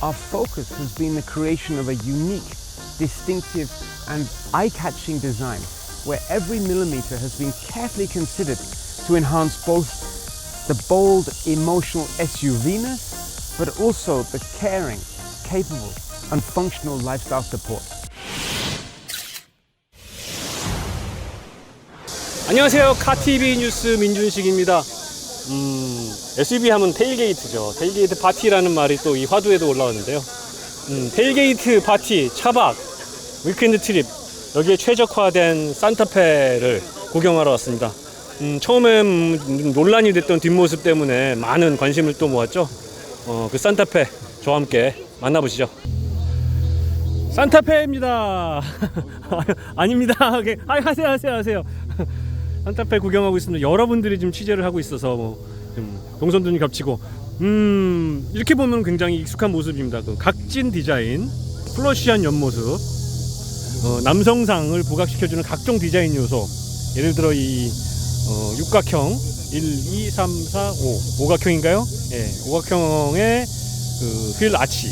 our focus has been the creation of a unique, distinctive and eye-catching design where every millimeter has been carefully considered to enhance both the bold, emotional SUV-ness but also the caring, capable and functional lifestyle support. 안녕하세요. 카TV 뉴스 민준식입니다. SUV 하면 테일게이트죠. 테일게이트 파티라는 말이 또 이 화두에도 올라왔는데요. 테일게이트 파티, 차박, 위켄드 트립, 여기에 최적화된 산타페를 구경하러 왔습니다. 처음엔 논란이 됐던 뒷모습 때문에 많은 관심을 또 모았죠. 그 산타페 저와 함께 만나보시죠. 산타페입니다. 아닙니다. 하세요. 산타페 구경하고 있습니다. 여러분들이 지금 취재를 하고 있어서 좀 동선도 겹치고 이렇게 보면 굉장히 익숙한 모습입니다. 그 각진 디자인, 플러시한 옆모습, 남성상을 부각시켜주는 각종 디자인 요소. 예를 들어 이 육각형 1, 2, 3, 4, 5 오각형인가요? 예, 오각형의 그 휠 아치,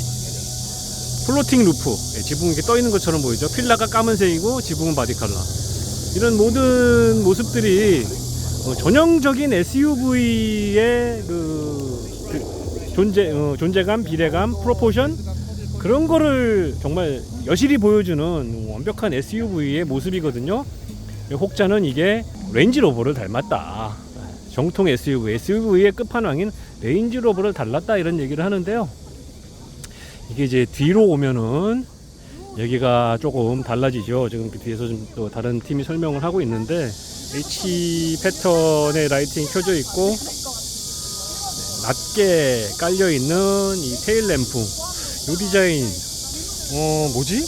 플로팅 루프, 예, 지붕 이렇게 떠 있는 것처럼 보이죠. 필라가 까만색이고 지붕은 바디 컬러. 이런 모든 모습들이 전형적인 SUV의 존재감, 비례감, 프로포션 그런 거를 정말 여실히 보여주는 완벽한 SUV의 모습이거든요. 혹자는 이게 레인지로버를 닮았다. 정통 SUV의 끝판왕인 레인지로버를 닮았다 이런 얘기를 하는데요. 이게 이제 뒤로 오면은 여기가 조금 달라지죠. 지금 그 뒤에서 좀 또 다른 팀이 설명을 하고 있는데 H 패턴의 라이팅이 켜져 있고 낮게 깔려 있는 이 테일 램프, 이 디자인 뭐지?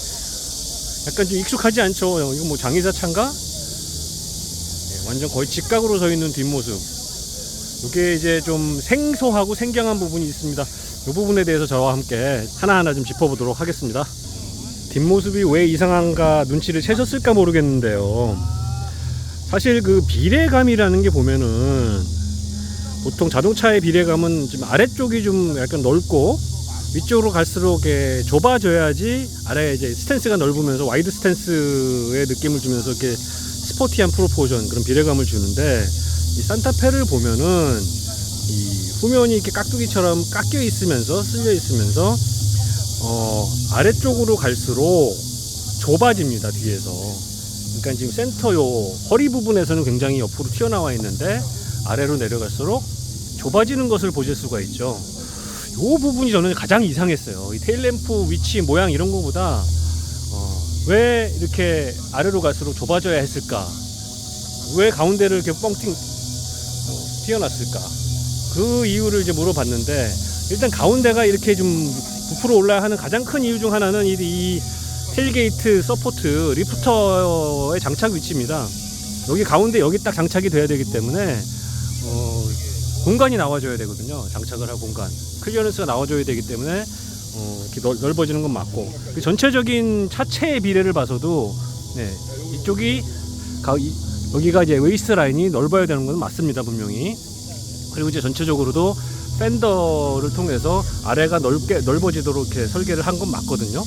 약간 좀 익숙하지 않죠? 이거 뭐 장의사 차인가? 네, 완전 거의 직각으로 서 있는 뒷모습. 이게 이제 좀 생소하고 생경한 부분이 있습니다. 이 부분에 대해서 저와 함께 하나하나 좀 짚어보도록 하겠습니다. 뒷모습이 왜 이상한가 눈치를 채셨을까 모르겠는데요. 사실 그 비례감이라는 게 보면은 보통 자동차의 비례감은 좀 아래쪽이 좀 약간 넓고 위쪽으로 갈수록 이렇게 좁아져야지 아래에 이제 스탠스가 넓으면서 와이드 스탠스의 느낌을 주면서 이렇게 스포티한 프로포션 그런 비례감을 주는데 이 산타페를 보면은 이 후면이 이렇게 깍두기처럼 깎여 있으면서 쓸려 있으면서 아래쪽으로 갈수록 좁아집니다. 뒤에서. 그러니까 지금 센터 요 허리 부분에서는 굉장히 옆으로 튀어나와 있는데 아래로 내려갈수록 좁아지는 것을 보실 수가 있죠. 요 부분이 저는 가장 이상했어요. 이 테일램프 위치 모양 이런 거보다 왜 이렇게 아래로 갈수록 좁아져야 했을까? 왜 가운데를 이렇게 뻥팅 튀어났을까? 그 이유를 이제 물어봤는데 일단 가운데가 이렇게 좀 부풀어 올라야 하는 가장 큰 이유 중 하나는 이 테일게이트 서포트 리프터의 장착 위치입니다. 여기 가운데 여기 딱 장착이 돼야 되기 때문에 공간이 나와줘야 되거든요. 장착을 할 공간, 클리어런스가 나와줘야 되기 때문에 이렇게 넓어지는 건 맞고 그 전체적인 차체의 비례를 봐서도 네, 이쪽이 여기가 이제 웨이스트 라인이 넓어야 되는 건 맞습니다. 분명히. 그리고 이제 전체적으로도 팬더를 통해서 아래가 넓어지도록 이렇게 설계를 한 건 맞거든요.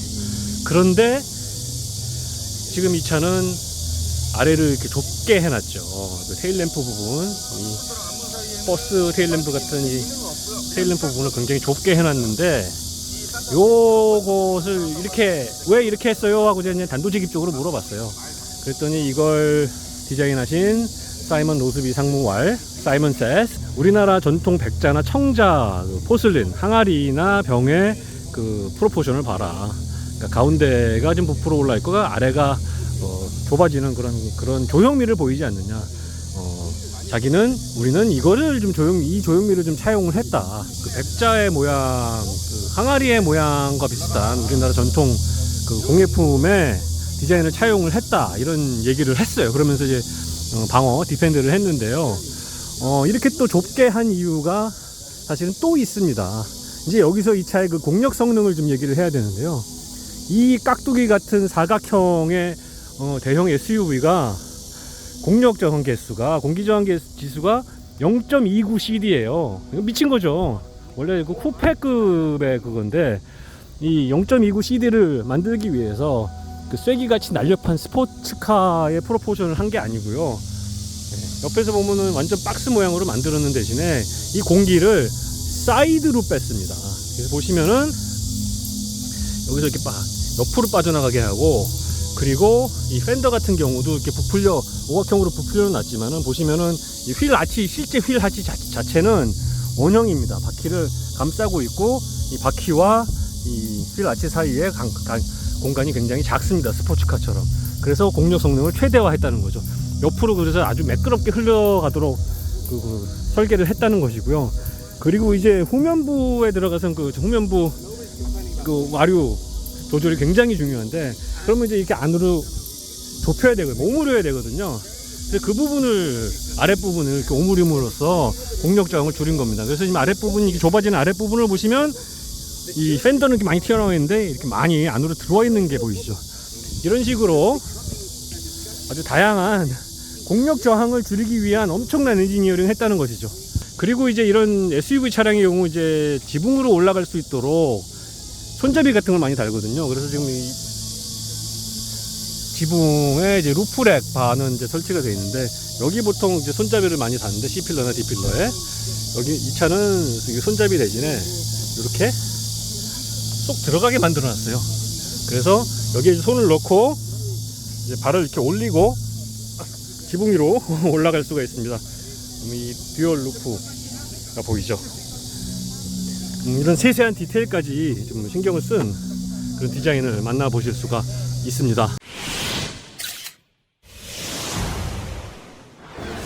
그런데 지금 이 차는 아래를 이렇게 좁게 해놨죠. 그 테일램프 부분, 이 버스 테일램프 같은 이 테일램프 부분을 굉장히 좁게 해놨는데 요것을 왜 이렇게 했어요? 하고 그냥 단도직입적으로 물어봤어요. 그랬더니 이걸 디자인하신 사이먼 로스비 상무왈, 사이먼 세스, 우리나라 전통 백자나 청자, 포슬린, 항아리나 병의 그 프로포션을 봐라. 그러니까 가운데가 좀 부풀어 올라 있고 아래가 좁아지는 그런 조형미를 보이지 않느냐. 우리는 이거를 좀 이 조형미를 좀 차용을 했다. 그 백자의 모양, 그 항아리의 모양과 비슷한 우리나라 전통 그 공예품의 디자인을 차용을 했다. 이런 얘기를 했어요. 그러면서 이제 디펜드를 했는데요. 이렇게 또 좁게 한 이유가 사실은 또 있습니다. 이제 여기서 이 차의 그 공력 성능을 좀 얘기를 해야 되는데요. 이 깍두기 같은 사각형의 대형 SUV가 공력 저항 개수가, 공기 저항 지수가 0.29 CD예요. 이거 미친 거죠. 원래 그 쿠페급의 그건데 이 0.29 CD를 만들기 위해서 그 쐐기같이 날렵한 스포츠카의 프로포션을 한 게 아니고요. 옆에서 보면은 완전 박스 모양으로 만들었는 대신에 이 공기를 사이드로 뺐습니다. 그래서 보시면은 여기서 이렇게 옆으로 빠져나가게 하고, 그리고 이 팬더 같은 경우도 이렇게 부풀려 오각형으로 부풀려 놨지만은 보시면은 이 휠 아치, 실제 휠 아치 자체는 원형입니다. 바퀴를 감싸고 있고, 이 바퀴와 이 휠 아치 사이에 공간이 굉장히 작습니다. 스포츠카처럼. 그래서 공력 성능을 최대화했다는 거죠. 옆으로 그래서 아주 매끄럽게 흘러가도록 설계를 했다는 것이고요. 그리고 이제 후면부에 들어가선 그 후면부 그 와류 조절이 굉장히 중요한데, 그러면 이제 이렇게 안으로 좁혀야 되거든요. 오므려야 되거든요. 그래서 그 부분을, 아랫부분을 이렇게 오므림으로써 공력 저항을 줄인 겁니다. 그래서 지금 아랫부분이 이렇게 좁아지는 아랫부분을 보시면 이 팬더는 이렇게 많이 튀어나와 있는데 이렇게 많이 안으로 들어와 있는 게 보이시죠. 이런 식으로 아주 다양한 공력 저항을 줄이기 위한 엄청난 엔지니어링을 했다는 것이죠. 그리고 이제 이런 SUV 차량의 경우 이제 지붕으로 올라갈 수 있도록 손잡이 같은 걸 많이 달거든요. 그래서 지금 이 지붕에 이제 루프렉 바는 이제 설치가 되어 있는데, 여기 보통 이제 손잡이를 많이 다는데 C필러나 D필러에, 여기 이 차는 손잡이 대신에 이렇게 쏙 들어가게 만들어 놨어요. 그래서 여기에 손을 넣고 이제 발을 이렇게 올리고 지붕 위로 올라갈 수가 있습니다. 이 듀얼 루프가 보이죠. 이런 세세한 디테일까지 좀 신경을 쓴 그런 디자인을 만나보실 수가 있습니다.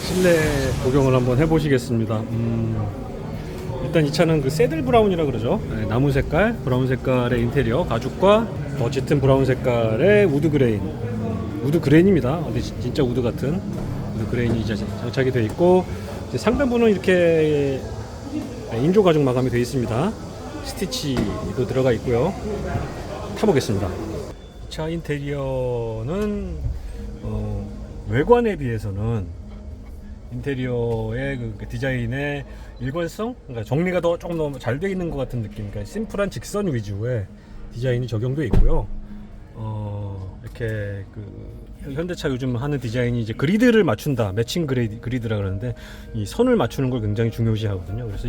실내 구경을 한번 해보시겠습니다. 일단 이 차는 그 새들 브라운이라 그러죠. 네, 나무 색깔, 브라운 색깔의 인테리어 가죽과 더 짙은 브라운 색깔의 우드 그레인. 우드 그레인입니다. 근데 진짜 우드 같은 우드 그레인이 이제 장착이 되어 있고, 이제 상단부는 이렇게 인조 가죽 마감이 되어 있습니다. 스티치도 들어가 있고요. 타보겠습니다. 차 인테리어는 외관에 비해서는 인테리어의 그 디자인의 일관성, 그러니까 정리가 조금 더 잘 되어 있는 것 같은 느낌. 그러니까 심플한 직선 위주의 디자인이 적용되어 있고요. 이렇게 그 현대차 요즘 하는 디자인이 이제 그리드를 맞춘다, 매칭 그리드라 그러는데, 이 선을 맞추는 걸 굉장히 중요시 하거든요. 그래서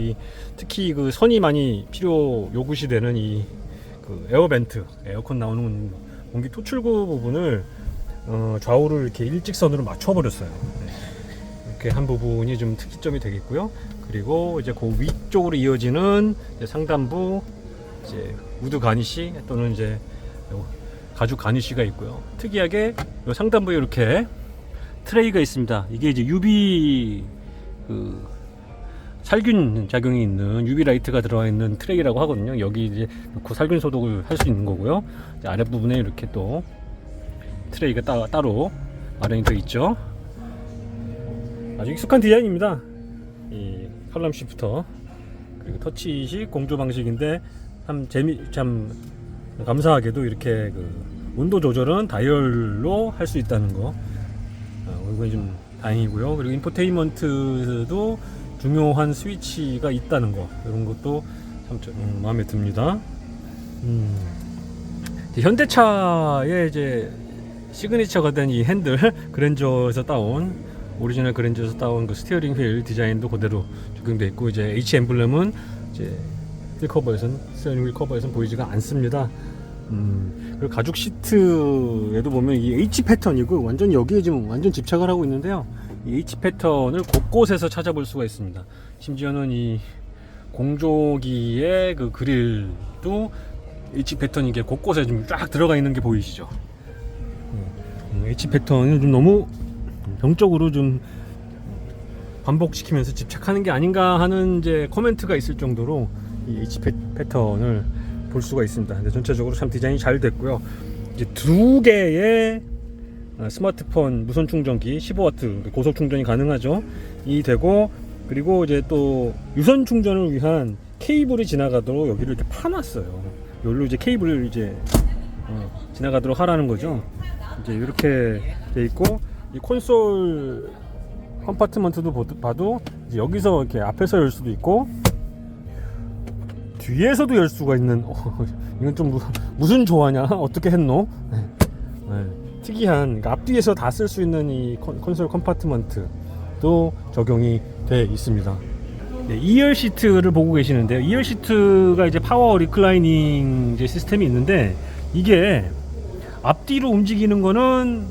특히 그 선이 많이 요구시 되는 이 그 에어벤트, 에어컨 나오는 공기 토출구 부분을 좌우를 이렇게 일직선으로 맞춰 버렸어요. 이렇게 한 부분이 좀 특이점이 되겠고요. 그리고 이제 그 위쪽으로 이어지는 이제 상단부 이제 우드 가니쉬 또는 이제 가죽 가니쉬가 있고요. 특이하게 이 상단부에 이렇게 트레이가 있습니다. 이게 이제 UV 그 살균 작용이 있는 UV 라이트가 들어가 있는 트레이라고 하거든요. 여기 이제 놓고 살균 소독을 할 수 있는 거고요. 이제 아랫부분에 이렇게 또 트레이가 따로 마련이 되어 있죠. 아주 익숙한 디자인입니다. 이 칼럼 시프터, 그리고 터치식 공조 방식인데 참 감사하게도 이렇게 그 온도 조절은 다이얼로 할 수 있다는 거, 이건 좀 다행이고요. 그리고 인포테인먼트도 중요한 스위치가 있다는 거, 이런 것도 참 마음에 듭니다. 현대차의 이제 시그니처가 된 이 핸들, 그랜저에서 따온, 오리지널 그랜저에서 따온 그 스티어링 휠 디자인도 그대로 적용되어 있고, 이제 H 엠블렘은 이제 휠 커버에서는, 스티어링 휠 커버에서는 보이지가 않습니다. 그리고 가죽 시트에도 보면 이 H 패턴이고, 완전 여기에 지금 완전 집착을 하고 있는데요. 이 H 패턴을 곳곳에서 찾아볼 수가 있습니다. 심지어는 이 공조기의 그 그릴도 H 패턴이 게 곳곳에 좀 쫙 들어가 있는 게 보이시죠? H 패턴을 좀 너무 병적으로 좀 반복시키면서 집착하는 게 아닌가 하는 이제 코멘트가 있을 정도로 이 H 패턴을 볼 수가 있습니다. 근데 전체적으로 참 디자인이 잘 됐고요. 이제 두 개의 스마트폰 무선 충전기 15W 고속 충전이 가능하죠. 이 되고, 그리고 이제 또 유선 충전을 위한 케이블이 지나가도록 여기를 이렇게 파놨어요. 여기로 이제 케이블을 이제 지나가도록 하라는 거죠. 이제 이렇게 돼 있고, 이 콘솔 컴파트먼트도 봐도 이제 여기서 이렇게 앞에서 열 수도 있고, 뒤에서도 열 수가 있는 이건 좀 무슨 조화냐? 어떻게 했노? 네. 특이한 그러니까 앞뒤에서 다 쓸 수 있는 이 콘솔 컴파트먼트도 적용이 돼 있습니다. 네, 2열 시트를 보고 계시는데요. 2열 시트가 이제 파워 리클라이닝 이제 시스템이 있는데 이게 앞뒤로 움직이는 거는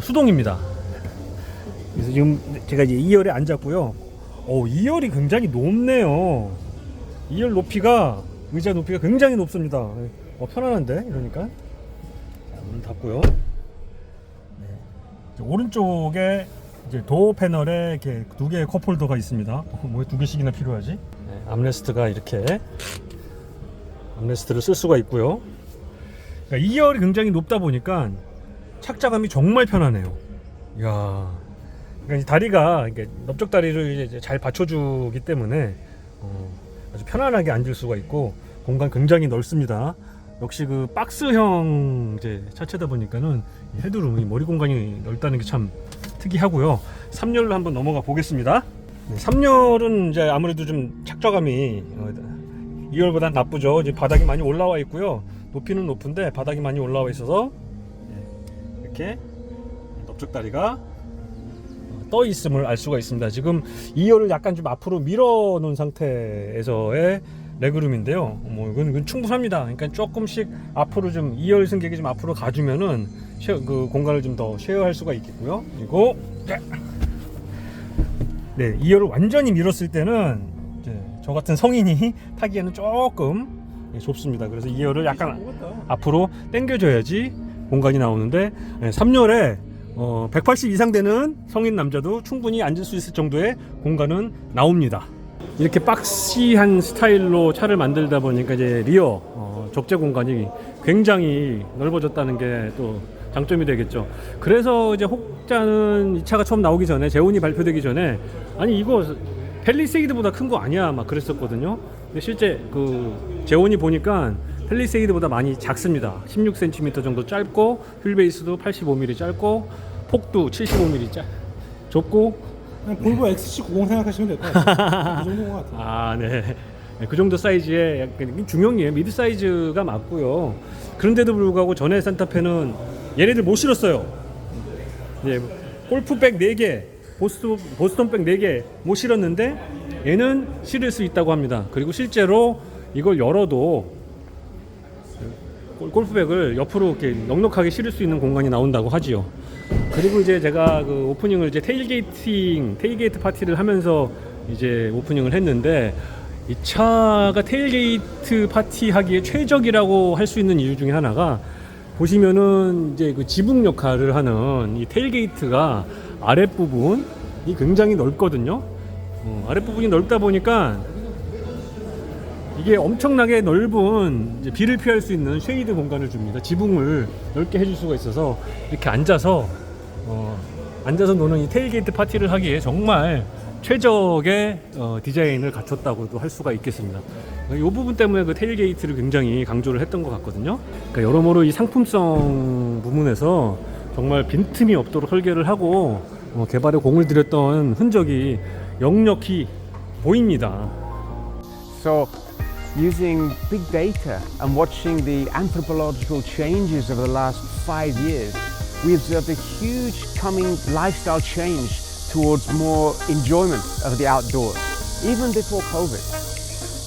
수동입니다. 그래서 지금 제가 이제 2열에 앉았고요. 2열이 굉장히 높네요. 2열 높이가 의자 높이가 굉장히 높습니다. 편안한데 이러니까. 자, 문 닫고요. 네. 오른쪽에 이제 도어 패널에 이렇게 두 개의 컵홀더가 있습니다. 뭐 두 개씩이나 필요하지? 네, 암레스트가 이렇게 암레스트를 쓸 수가 있고요. 그러니까 2열이 굉장히 높다 보니까 착자감이 정말 편하네요. 이야, 그러니까 다리가 이렇게 넓적 다리를 이제 잘 받쳐주기 때문에 아주 편안하게 앉을 수가 있고 공간 굉장히 넓습니다. 역시 그 박스형 이제 차체다 보니까는 헤드룸이 머리 공간이 넓다는 게 참 특이하고요. 3열로 한번 넘어가 보겠습니다. 네, 3열은 이제 아무래도 좀 착좌감이 2열보다 나쁘죠. 이제 바닥이 많이 올라와 있고요. 높이는 높은데 바닥이 많이 올라와 있어서 이렇게 넓적 다리가 떠 있음을 알 수가 있습니다. 지금 2열을 약간 좀 앞으로 밀어 놓은 상태에서의 레그룸인데요. 이건 충분합니다. 그러니까 조금씩 앞으로 좀 2열 승객이 좀 앞으로 가주면은 그 공간을 좀 더 쉐어할 수가 있겠고요. 그리고 네, 2열을 완전히 밀었을 때는 이제 저 같은 성인이 타기에는 조금 좁습니다. 그래서 2열을 약간 앞으로 당겨줘야지 공간이 나오는데 3열에 180 이상 되는 성인 남자도 충분히 앉을 수 있을 정도의 공간은 나옵니다. 이렇게 박시한 스타일로 차를 만들다 보니까 이제 리어 적재 공간이 굉장히 넓어졌다는 게 또 장점이 되겠죠. 그래서 이제 혹자는 이 차가 처음 나오기 전에 재혼이 발표되기 전에 아니 이거 펠리세이드보다 큰 거 아니야 막 그랬었거든요. 근데 실제 그 재혼이 보니까 펠리세이드보다 많이 작습니다. 16cm 정도 짧고 휠베이스도 85mm 짧고 폭도 75mm 좁고 볼보 XC90 생각하시면 될 것 같아요. 그 정도인 것 같아요. 아, 네. 그 정도 사이즈의 약간 중형이에요. 미드 사이즈가 맞고요. 그런데도 불구하고 전에 산타페는 얘네들 못 실었어요. 예, 골프백 4개, 보스턴백 4개 못 실었는데 얘는 실을 수 있다고 합니다. 그리고 실제로 이걸 열어도 골프백을 옆으로 이렇게 넉넉하게 실을 수 있는 공간이 나온다고 하지요. 그리고 이제 제가 그 오프닝을 이제 테일게이트 파티를 하면서 이제 오프닝을 했는데 이 차가 테일게이트 파티 하기에 최적이라고 할 수 있는 이유 중에 하나가 보시면은 이제 그 지붕 역할을 하는 이 테일게이트가 아랫부분이 굉장히 넓거든요. 아랫부분이 넓다 보니까 이게 엄청나게 넓은 이제 비를 피할 수 있는 쉐이드 공간을 줍니다. 지붕을 넓게 해줄 수가 있어서 이렇게 앉아서 노는 이 테일게이트 파티를 하기에 정말 최적의 디자인을 갖췄다고도 할 수가 있겠습니다. 이 부분 때문에 그 테일게이트를 굉장히 강조를 했던 것 같거든요. 그러니까 여러모로 이 상품성 부분에서 정말 빈틈이 없도록 설계를 하고 개발에 공을 들였던 흔적이 역력히 보입니다. So, using big data and watching the anthropological changes of the last 5 years, we observed a huge coming lifestyle change towards more enjoyment of the outdoors, even before COVID.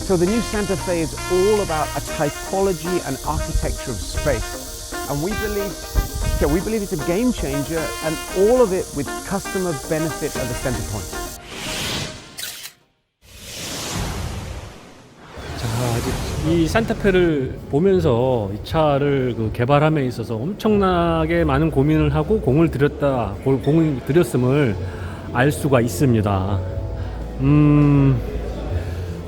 So the new Santa Fe is all about a typology and architecture of space. And we believe it's a game changer, and all of it with customer benefit at the center point. 자, 이 산타페를 보면서 이 차를 그 개발함에 있어서 엄청나게 많은 고민을 하고 공을 들였음을 알 수가 있습니다.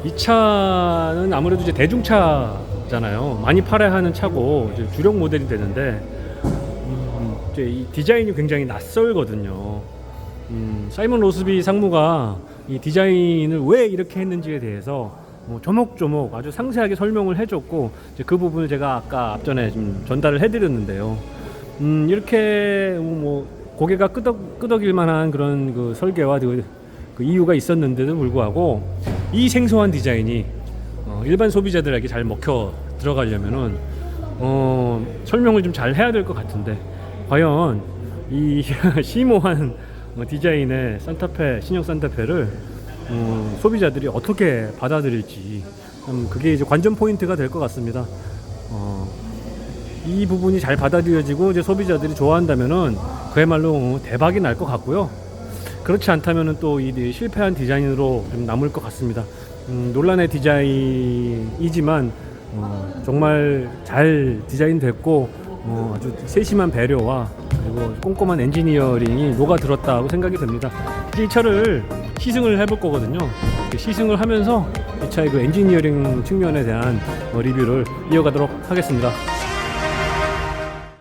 이 차는 아무래도 이제 대중차잖아요. 많이 팔아야 하는 차고 이제 주력 모델이 되는데 이제 이 디자인이 굉장히 낯설거든요. 사이먼 로스비 상무가 이 디자인을 왜 이렇게 했는지에 대해서 조목조목 아주 상세하게 설명을 해줬고 이제 그 부분을 제가 아까 앞전에 좀 전달을 해드렸는데요. 이렇게 고개가 끄덕일 만한 그런 그 설계와 그 이유가 있었는데도 불구하고 이 생소한 디자인이 일반 소비자들에게 잘 먹혀 들어가려면은 설명을 좀 잘 해야 될 것 같은데 과연 이 심오한 디자인의 산타페 신형 산타페를 소비자들이 어떻게 받아들일지 그게 이제 관전 포인트가 될 것 같습니다. 이 부분이 잘 받아들여지고 이제 소비자들이 좋아한다면은 그야말로 대박이 날 것 같고요. 그렇지 않다면은 또 이 실패한 디자인으로 좀 남을 것 같습니다. 논란의 디자인이지만 정말 잘 디자인됐고 아주 세심한 배려와 그리고 꼼꼼한 엔지니어링이 녹아들었다고 생각이 듭니다. 이제 이 차를 시승을 해볼 거거든요. 시승을 하면서 이 차의 그 엔지니어링 측면에 대한 리뷰를 이어가도록 하겠습니다.